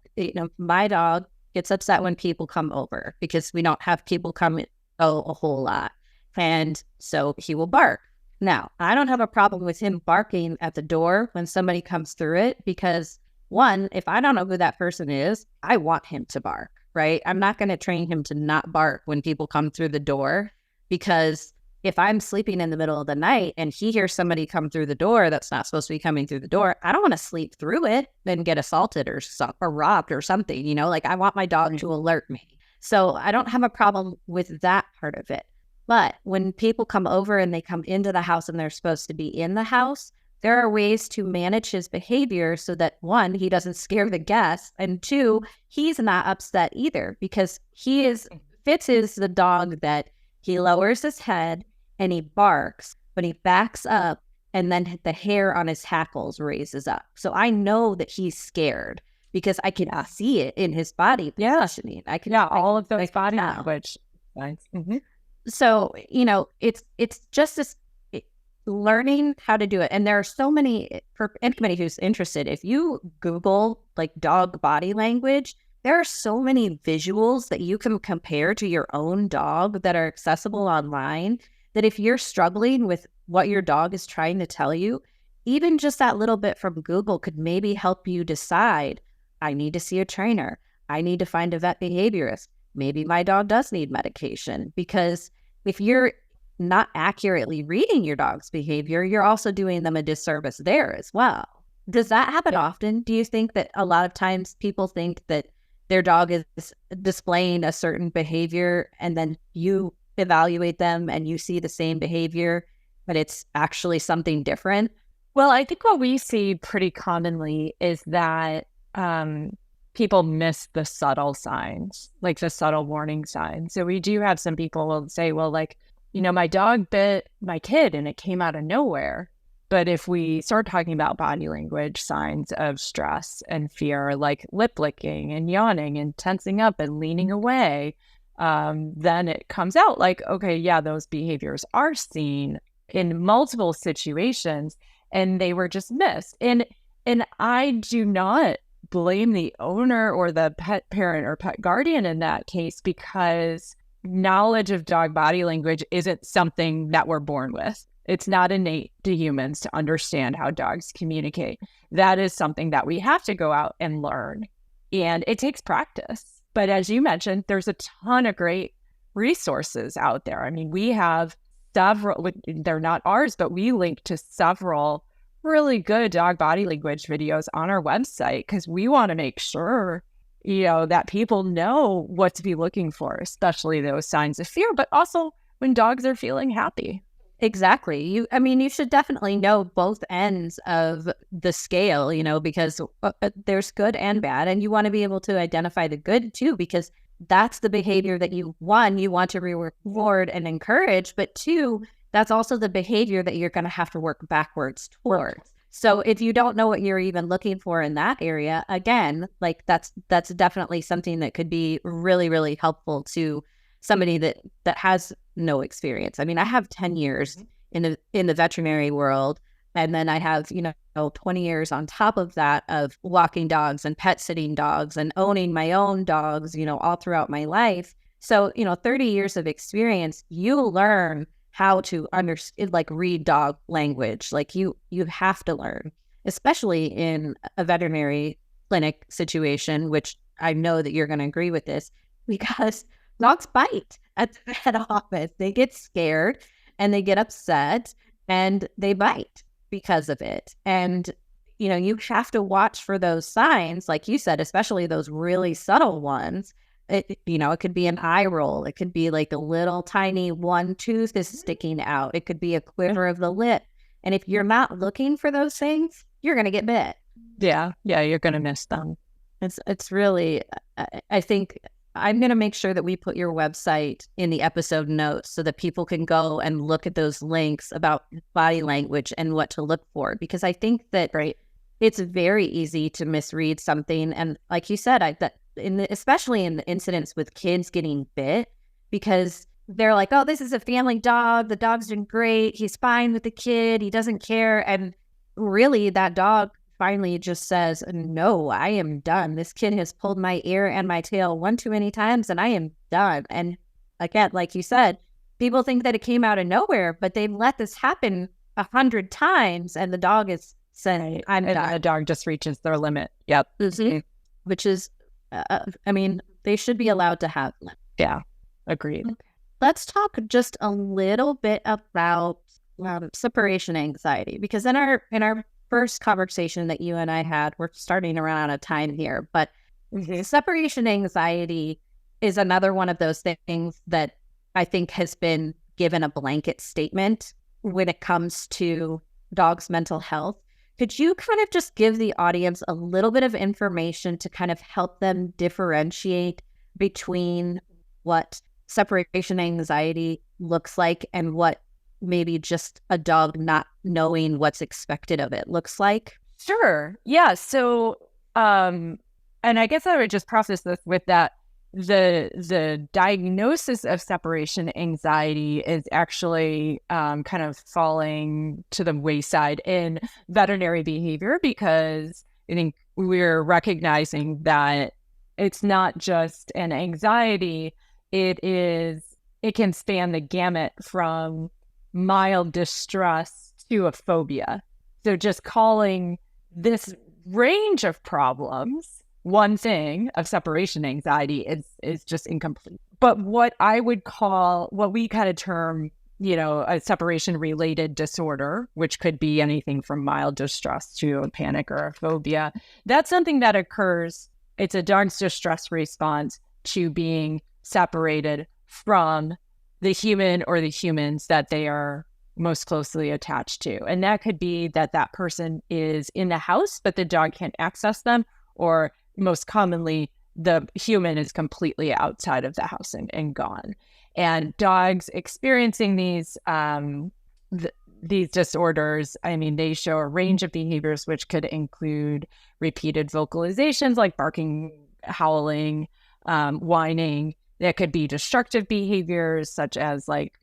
My dog gets upset when people come over because we don't have people come a whole lot. And so he will bark. Now, I don't have a problem with him barking at the door when somebody comes through it because, one, if I don't know who that person is, I want him to bark. Right? I'm not going to train him to not bark when people come through the door, because if I'm sleeping in the middle of the night and he hears somebody come through the door that's not supposed to be coming through the door, I don't want to sleep through it and get assaulted or robbed or something. I want my dog to alert me. So I don't have a problem with that part of it. But when people come over and they come into the house and they're supposed to be in the house, there are ways to manage his behavior so that, one, he doesn't scare the guests, and 2, he's not upset either, because Fitz is the dog that he lowers his head and he barks, but he backs up and then the hair on his hackles raises up. So I know that he's scared because I can see it in his body positioning. All of those body language. Mm-hmm. So, it's just this learning how to do it. And there are so many, for anybody who's interested, if you Google dog body language, there are so many visuals that you can compare to your own dog that are accessible online, that if you're struggling with what your dog is trying to tell you, even just that little bit from Google could maybe help you decide, I need to see a trainer. I need to find a vet behaviorist. Maybe my dog does need medication. Because if you're not accurately reading your dog's behavior, you're also doing them a disservice there as well. Does that happen often? Do you think that a lot of times people think that their dog is displaying a certain behavior and then you evaluate them and you see the same behavior, but it's actually something different? Well, I think what we see pretty commonly is that people miss the subtle signs, the subtle warning signs. So we do have some people will say, well, my dog bit my kid and it came out of nowhere. But if we start talking about body language signs of stress and fear, like lip licking and yawning and tensing up and leaning away, then it comes out like, okay, yeah, those behaviors are seen in multiple situations and they were just missed. And I do not blame the owner or the pet parent or pet guardian in that case, because knowledge of dog body language isn't something that we're born with. It's not innate to humans to understand how dogs communicate. That is something that we have to go out and learn. And it takes practice. But as you mentioned, there's a ton of great resources out there. I mean, we have several, they're not ours, but we link to several really good dog body language videos on our website because we want to make sure, that people know what to be looking for, especially those signs of fear, but also when dogs are feeling happy. Exactly. You should definitely know both ends of the scale, because there's good and bad. And you want to be able to identify the good too, because that's the behavior that you want to reward and encourage. But two, that's also the behavior that you're going to have to work backwards towards. So if you don't know what you're even looking for in that area, again, like that's definitely something that could be really, really helpful to somebody that has no experience. I mean, I have 10 years in the veterinary world, and then I have 20 years on top of that of walking dogs and pet sitting dogs and owning my own dogs, all throughout my life. So 30 years of experience, you learn how to understand, like, read dog language. Like you have to learn, especially in a veterinary clinic situation, which I know that you're going to agree with this, because dogs bite at the vet office. They get scared and they get upset and they bite because of it. And, you have to watch for those signs, like you said, especially those really subtle ones. It could be an eye roll. It could be like a little tiny one tooth is sticking out. It could be a quiver of the lip. And if you're not looking for those things, you're going to get bit. Yeah, you're going to miss them. It's really, I think I'm going to make sure that we put your website in the episode notes so that people can go and look at those links about body language and what to look for, because I think that it's very easy to misread something. And like you said, especially in the incidents with kids getting bit, because they're like, oh, this is a family dog. The dog's doing great. He's fine with the kid. He doesn't care. And really, that dog finally just says, no, I am done. This kid has pulled my ear and my tail one too many times, and I am done. And again, like you said, people think that it came out of nowhere, but they've let this happen 100 times, and the dog is saying, I'm done. And the dog just reaches their limit. Yep. Mm-hmm. Which is, they should be allowed to have limits. Yeah, agreed. Okay. Let's talk just a little bit about separation anxiety, because in our first conversation that you and I had, we're starting to run out of time here, but separation anxiety is another one of those things that I think has been given a blanket statement when it comes to dogs' mental health. Could you kind of just give the audience a little bit of information to kind of help them differentiate between what separation anxiety looks like and what maybe just a dog not knowing what's expected of it looks like? Sure. Yeah. So, and I guess I would just preface this with that the diagnosis of separation anxiety is actually kind of falling to the wayside in veterinary behavior, because I think we're recognizing that it's not just an anxiety. It can span the gamut from mild distress to a phobia. So just calling this range of problems one thing of separation anxiety is just incomplete. But what we kind of term, a separation related disorder, which could be anything from mild distress to a panic or a phobia, that's something that occurs. It's a dog's distress response to being separated from the human or the humans that they are most closely attached to. And that could be that person is in the house, but the dog can't access them, or most commonly, the human is completely outside of the house and gone. And dogs experiencing these disorders, I mean, they show a range of behaviors, which could include repeated vocalizations like barking, howling, whining. There could be destructive behaviors such as like,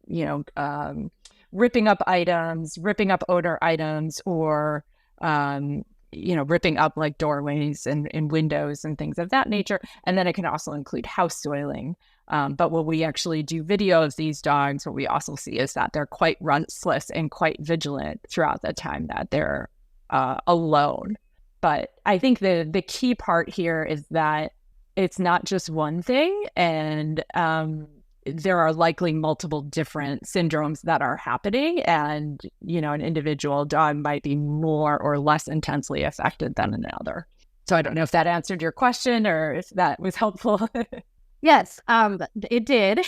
ripping up items, ripping up odor items, or, ripping up like doorways and windows and things of that nature. And then it can also include house soiling. But when we actually do video of these dogs, what we also see is that they're quite restless and quite vigilant throughout the time that they're alone. But I think the key part here is that it's not just one thing, and there are likely multiple different syndromes that are happening, and an individual dog might be more or less intensely affected than another. So I don't know if that answered your question or if that was helpful. Yes, it did.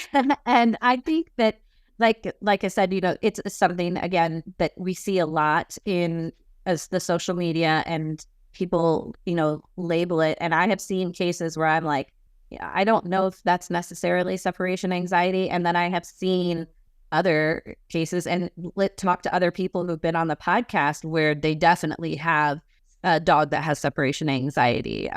And I think that, like I said, it's something, again, that we see a lot as the social media, and people, label it. And I have seen cases where I'm like, yeah, I don't know if that's necessarily separation anxiety. And then I have seen other cases and talk to other people who've been on the podcast where they definitely have a dog that has separation anxiety.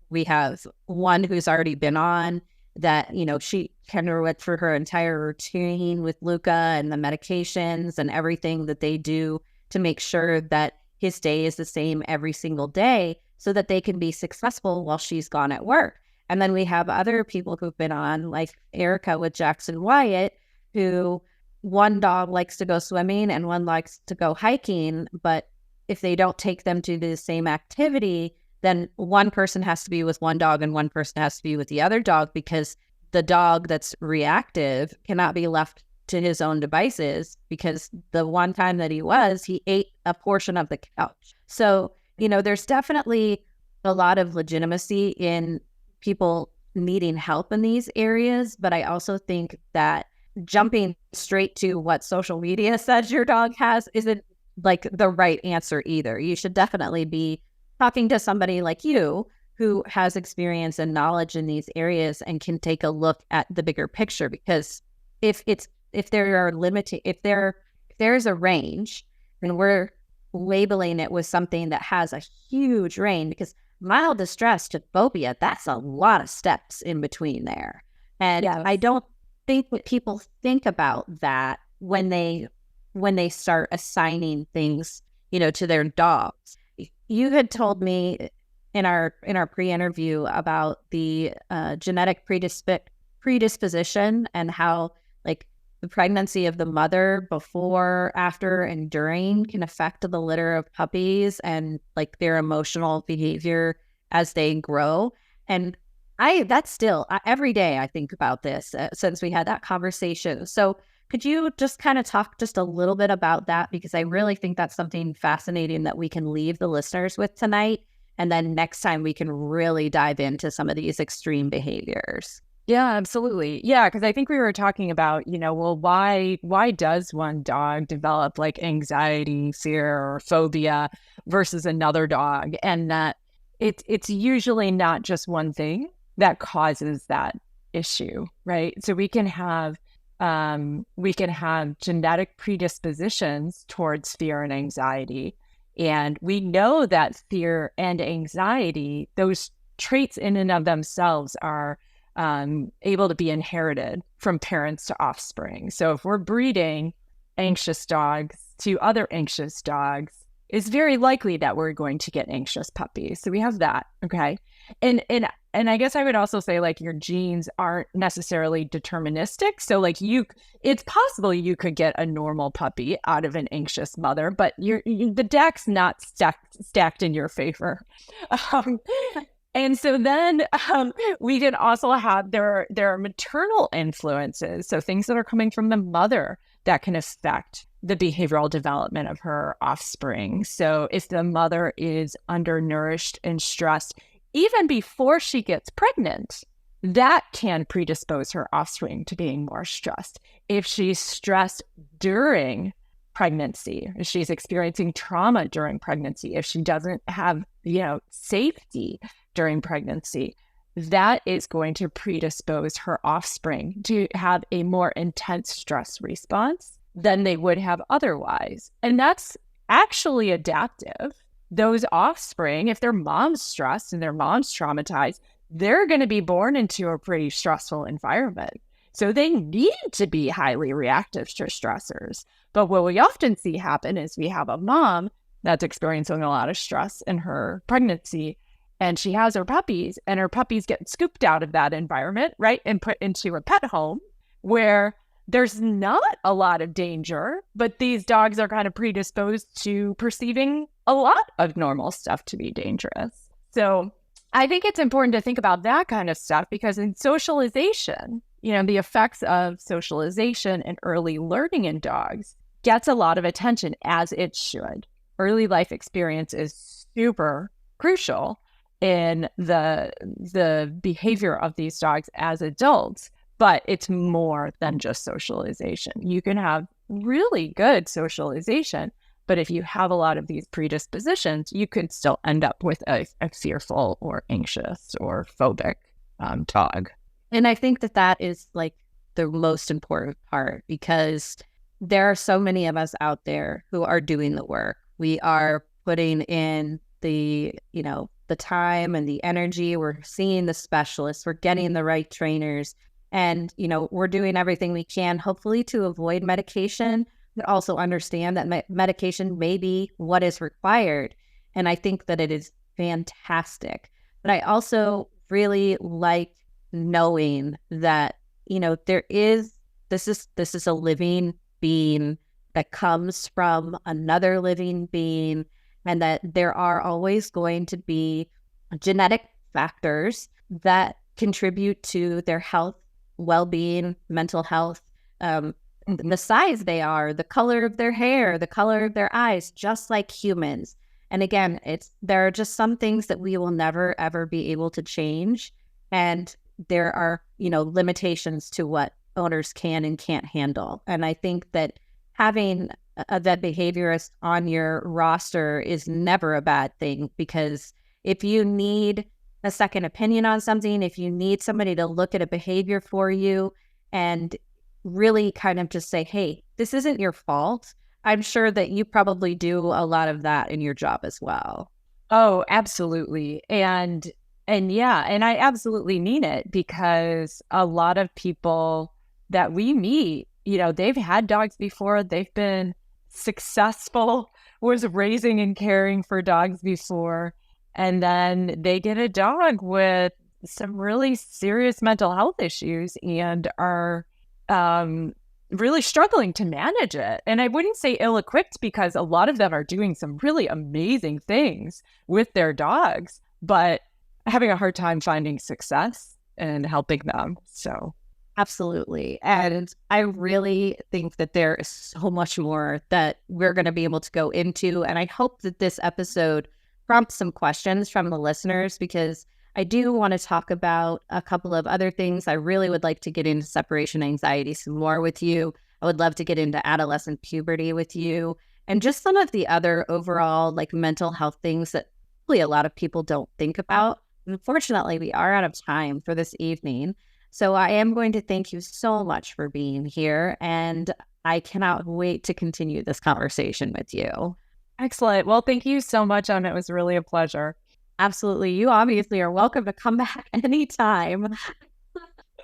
We have one who's already been on that, she went through her entire routine with Luca and the medications and everything that they do to make sure that his day is the same every single day so that they can be successful while she's gone at work. And then we have other people who've been on, like Erica with Jackson Wyatt, who one dog likes to go swimming and one likes to go hiking. But if they don't take them to the same activity, then one person has to be with one dog and one person has to be with the other dog, because the dog that's reactive cannot be left to his own devices, because the one time that he ate a portion of the couch. So, there's definitely a lot of legitimacy in people needing help in these areas. But I also think that jumping straight to what social media says your dog has isn't like the right answer either. You should definitely be talking to somebody like you who has experience and knowledge in these areas and can take a look at the bigger picture. Because if there's a range, and we're labeling it with something that has a huge range, because mild distress to phobia, that's a lot of steps in between there. And yes. I don't think that people think about that when they start assigning things, to their dogs. You had told me in our pre-interview about the genetic predisposition and how, like, the pregnancy of the mother before, after, and during can affect the litter of puppies and like their emotional behavior as they grow. And that's still every day I think about this since we had that conversation. So could you just kind of talk just a little bit about that? Because I really think that's something fascinating that we can leave the listeners with tonight. And then next time we can really dive into some of these extreme behaviors. Yeah, absolutely. Yeah, because I think we were talking about, why does one dog develop like anxiety, fear, or phobia versus another dog? And that it's usually not just one thing that causes that issue, right? So we can have genetic predispositions towards fear and anxiety. And we know that fear and anxiety, those traits in and of themselves are able to be inherited from parents to offspring. So if we're breeding anxious dogs to other anxious dogs, it's very likely that we're going to get anxious puppies. So we have that. Okay. And I guess I would also say, like, your genes aren't necessarily deterministic. So like it's possible you could get a normal puppy out of an anxious mother, but the deck's not stacked in your favor. And so then we can also have, there are maternal influences, so things that are coming from the mother that can affect the behavioral development of her offspring. So if the mother is undernourished and stressed, even before she gets pregnant, that can predispose her offspring to being more stressed. If she's stressed during pregnancy, if she's experiencing trauma during pregnancy, if she doesn't have, safety during pregnancy, that is going to predispose her offspring to have a more intense stress response than they would have otherwise. And that's actually adaptive. Those offspring, if their mom's stressed and their mom's traumatized, they're going to be born into a pretty stressful environment. So they need to be highly reactive to stressors. But what we often see happen is we have a mom that's experiencing a lot of stress in her pregnancy, and she has her puppies, and her puppies get scooped out of that environment, right, and put into a pet home where there's not a lot of danger, but these dogs are kind of predisposed to perceiving a lot of normal stuff to be dangerous. So I think it's important to think about that kind of stuff, because in socialization, the effects of socialization and early learning in dogs gets a lot of attention, as it should. Early life experience is super crucial in the behavior of these dogs as adults, but it's more than just socialization. You can have really good socialization, but if you have a lot of these predispositions, you could still end up with a fearful or anxious or phobic dog. And I think that is like the most important part, because there are so many of us out there who are doing the work. We are putting in the time and the energy. We're seeing the specialists. We're getting the right trainers. And, we're doing everything we can, hopefully, to avoid medication, but also understand that medication may be what is required. And I think that it is fantastic. But I also really like knowing that, this is a living being that comes from another living being, and that there are always going to be genetic factors that contribute to their health, well-being, mental health, the size they are, the color of their hair, the color of their eyes, just like humans. And again, there are just some things that we will never, ever be able to change. And there are, limitations to what owners can and can't handle. And I think that having a vet behaviorist on your roster is never a bad thing, because if you need a second opinion on something, if you need somebody to look at a behavior for you and really kind of just say, hey, this isn't your fault, I'm sure that you probably do a lot of that in your job as well. Oh, absolutely. And I absolutely mean it, because a lot of people that we meet, they've had dogs before, they've been successful with raising and caring for dogs before, and then they get a dog with some really serious mental health issues and are really struggling to manage it. And I wouldn't say ill-equipped, because a lot of them are doing some really amazing things with their dogs, but having a hard time finding success and helping them. So absolutely. And I really think that there is so much more that we're going to be able to go into. And I hope that this episode prompts some questions from the listeners, because I do want to talk about a couple of other things. I really would like to get into separation anxiety some more with you. I would love to get into adolescent puberty with you, and just some of the other overall mental health things that really a lot of people don't think about. Unfortunately, we are out of time for this evening. So I am going to thank you so much for being here, and I cannot wait to continue this conversation with you. Excellent. Well, thank you so much, Anna. It was really a pleasure. Absolutely. You obviously are welcome to come back anytime.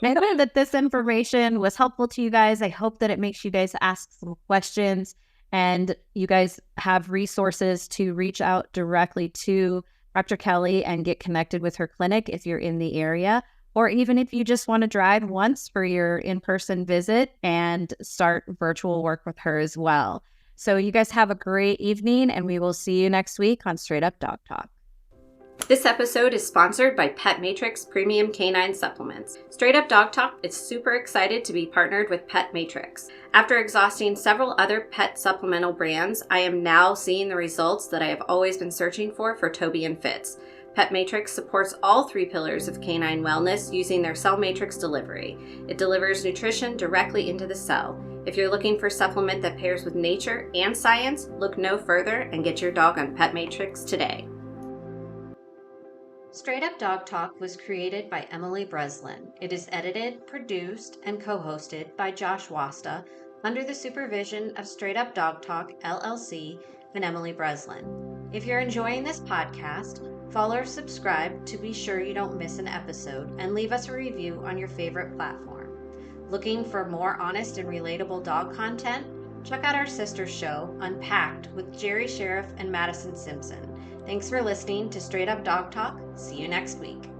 I hope that this information was helpful to you guys. I hope that it makes you guys ask some questions, and you guys have resources to reach out directly to Dr. Kelly and get connected with her clinic if you're in the area, or even if you just want to drive once for your in-person visit and start virtual work with her as well. So you guys have a great evening, and we will see you next week on Straight Up Dog Talk. This episode is sponsored by Pet Matrix Premium Canine Supplements. Straight Up Dog Talk is super excited to be partnered with Pet Matrix. After exhausting several other pet supplemental brands, I am now seeing the results that I have always been searching for Toby and Fitz. Pet Matrix supports all 3 pillars of canine wellness using their cell matrix delivery. It delivers nutrition directly into the cell. If you're looking for a supplement that pairs with nature and science, look no further and get your dog on Pet Matrix today. Straight Up Dog Talk was created by Emily Breslin. It is edited, produced, and co-hosted by Josh Wasta under the supervision of Straight Up Dog Talk, LLC, and Emily Breslin. If you're enjoying this podcast, follow or subscribe to be sure you don't miss an episode, and leave us a review on your favorite platform. Looking for more honest and relatable dog content? Check out our sister show, Unpacked, with Jerry Sheriff and Madison Simpson. Thanks for listening to Straight Up Dog Talk. See you next week.